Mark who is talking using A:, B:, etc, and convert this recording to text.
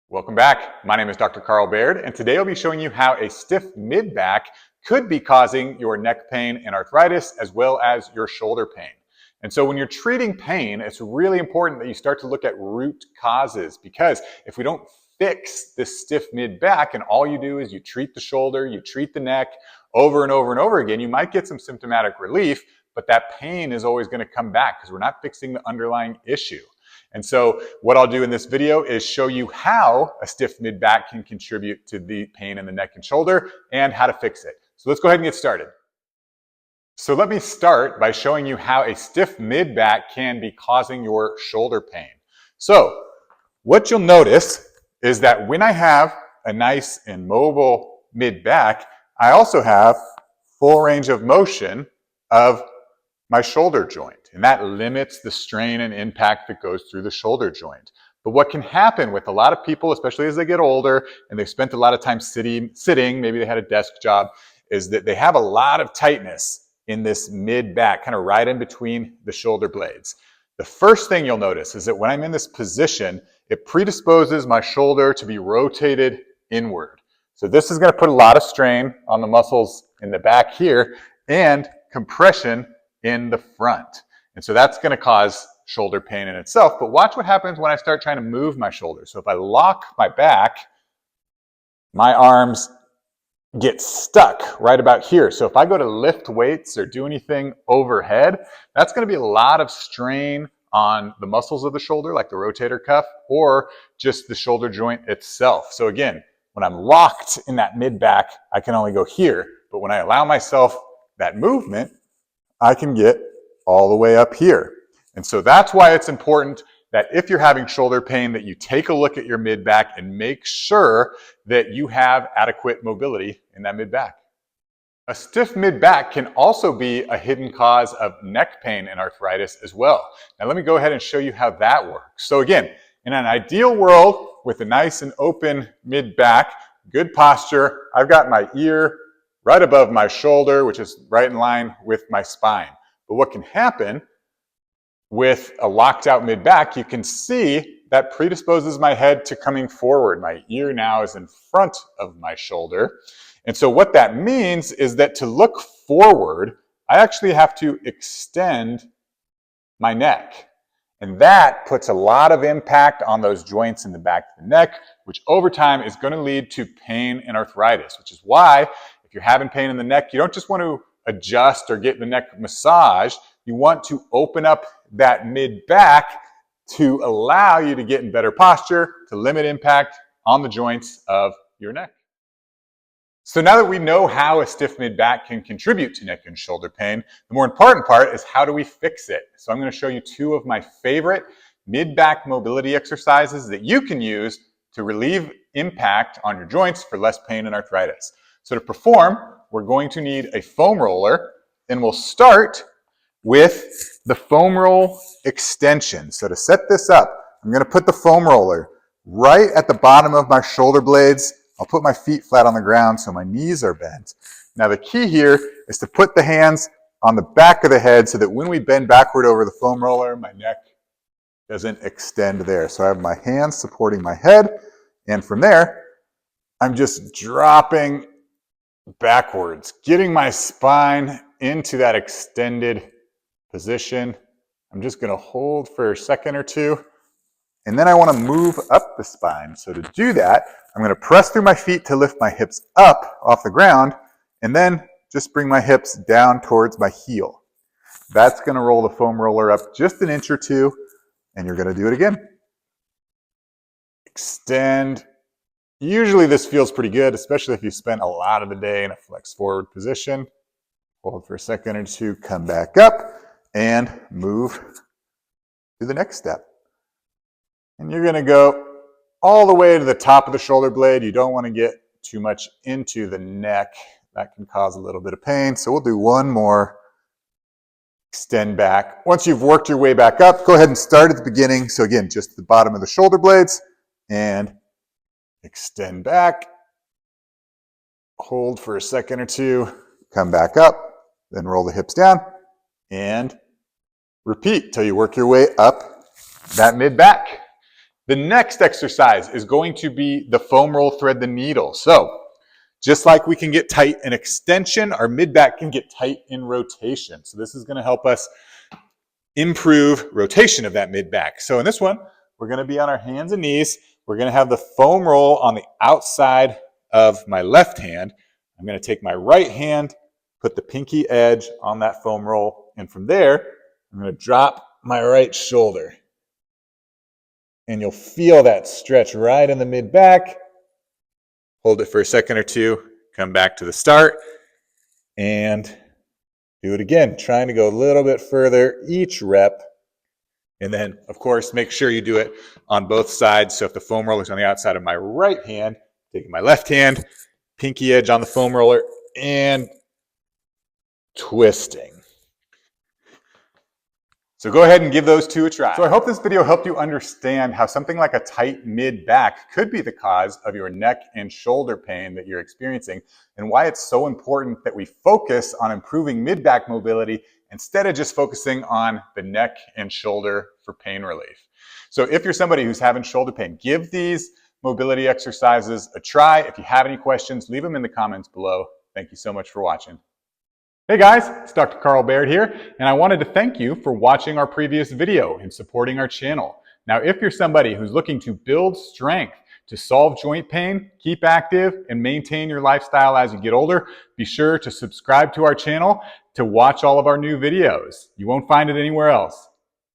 A: Welcome back. My name is Dr. Carl Baird, and today I'll be showing you how a stiff mid-back could be causing your neck pain and arthritis, as well as your shoulder pain. And so when you're treating pain, it's really important that you start to look at root causes, because if we don't fix this stiff mid-back and all you do is you treat the shoulder, you treat the neck over and over and over again, you might get some symptomatic relief, but that pain is always going to come back because we're not fixing the underlying issue. And so what I'll do in this video is show you how a stiff mid-back can contribute to the pain in the neck and shoulder and how to fix it. So let's go ahead and get started. So let me start by showing you how a stiff mid-back can be causing your shoulder pain. So what you'll notice is that when I have a nice and mobile mid-back, I also have full range of motion of my shoulder joint, and that limits the strain and impact that goes through the shoulder joint. But what can happen with a lot of people, especially as they get older and they've spent a lot of time sitting, maybe they had a desk job, is that they have a lot of tightness in this mid-back, kind of right in between the shoulder blades. The first thing you'll notice is that when I'm in this position, it predisposes my shoulder to be rotated inward. So this is going to put a lot of strain on the muscles in the back here and compression in the front. And so that's going to cause shoulder pain in itself. But watch what happens when I start trying to move my shoulder. So if I lock my back, my arms get stuck right about here. So if I go to lift weights or do anything overhead, that's going to be a lot of strain on the muscles of the shoulder, like the rotator cuff, or just the shoulder joint itself. So again, when I'm locked in that mid-back, I can only go here. But when I allow myself that movement, I can get all the way up here. And so that's why it's important that if you're having shoulder pain, that you take a look at your mid-back and make sure that you have adequate mobility in that mid-back. A stiff mid-back can also be a hidden cause of neck pain and arthritis as well. Now let me go ahead and show you how that works. So again, in an ideal world with a nice and open mid-back, good posture, I've got my ear right above my shoulder, which is right in line with my spine. But what can happen with a locked out mid-back, you can see that predisposes my head to coming forward. My ear now is in front of my shoulder. And so what that means is that to look forward, I actually have to extend my neck. And that puts a lot of impact on those joints in the back of the neck, which over time is going to lead to pain and arthritis, which is why if you're having pain in the neck, you don't just want to adjust or get the neck massaged. You want to open up that mid-back to allow you to get in better posture, to limit impact on the joints of your neck. So now that we know how a stiff mid-back can contribute to neck and shoulder pain, the more important part is how do we fix it? So I'm going to show you two of my favorite mid-back mobility exercises that you can use to relieve impact on your joints for less pain and arthritis. So to perform, we're going to need a foam roller, and we'll start with the foam roll extension. So to set this up, I'm going to put the foam roller right at the bottom of my shoulder blades. I'll put my feet flat on the ground so my knees are bent. Now the key here is to put the hands on the back of the head so that when we bend backward over the foam roller, my neck doesn't extend there. So I have my hands supporting my head, and from there, I'm just dropping backwards, getting my spine into that extended position. I'm just going to hold for a second or two, and then I want to move up the spine. So to do that, I'm going to press through my feet to lift my hips up off the ground, and then just bring my hips down towards my heel. That's going to roll the foam roller up just an inch or two, and you're going to do it again. Extend. Usually this feels pretty good, especially if you spent a lot of the day in a flex forward position. Hold for a second or two, come back up, and move to the next step. And you're going to go all the way to the top of the shoulder blade. You don't want to get too much into the neck. That can cause a little bit of pain. So we'll do one more. Extend back. Once you've worked your way back up, go ahead and start at the beginning. So again, just the bottom of the shoulder blades, and extend back. Hold for a second or two. Come back up. Then roll the hips down. And repeat till you work your way up that mid-back. The next exercise is going to be the foam roll thread the needle. So just like we can get tight in extension, our mid-back can get tight in rotation. So this is going to help us improve rotation of that mid-back. So in this one, we're going to be on our hands and knees. We're going to have the foam roll on the outside of my left hand. I'm going to take my right hand, put the pinky edge on that foam roll, and from there, I'm going to drop my right shoulder. And you'll feel that stretch right in the mid-back. Hold it for a second or two, come back to the start, and do it again, trying to go a little bit further each rep. And then, of course, make sure you do it on both sides. So if the foam roller is on the outside of my right hand, taking my left hand, pinky edge on the foam roller, and twisting. So go ahead and give those two a try. So I hope this video helped you understand how something like a tight mid-back could be the cause of your neck and shoulder pain that you're experiencing, and why it's so important that we focus on improving mid-back mobility instead of just focusing on the neck and shoulder for pain relief. So if you're somebody who's having shoulder pain, give these mobility exercises a try. If you have any questions, leave them in the comments below. Thank you so much for watching. Hey guys, it's Dr. Carl Baird here, and I wanted to thank you for watching our previous video and supporting our channel. Now, if you're somebody who's looking to build strength to solve joint pain, keep active, and maintain your lifestyle as you get older, be sure to subscribe to our channel to watch all of our new videos. You won't find it anywhere else.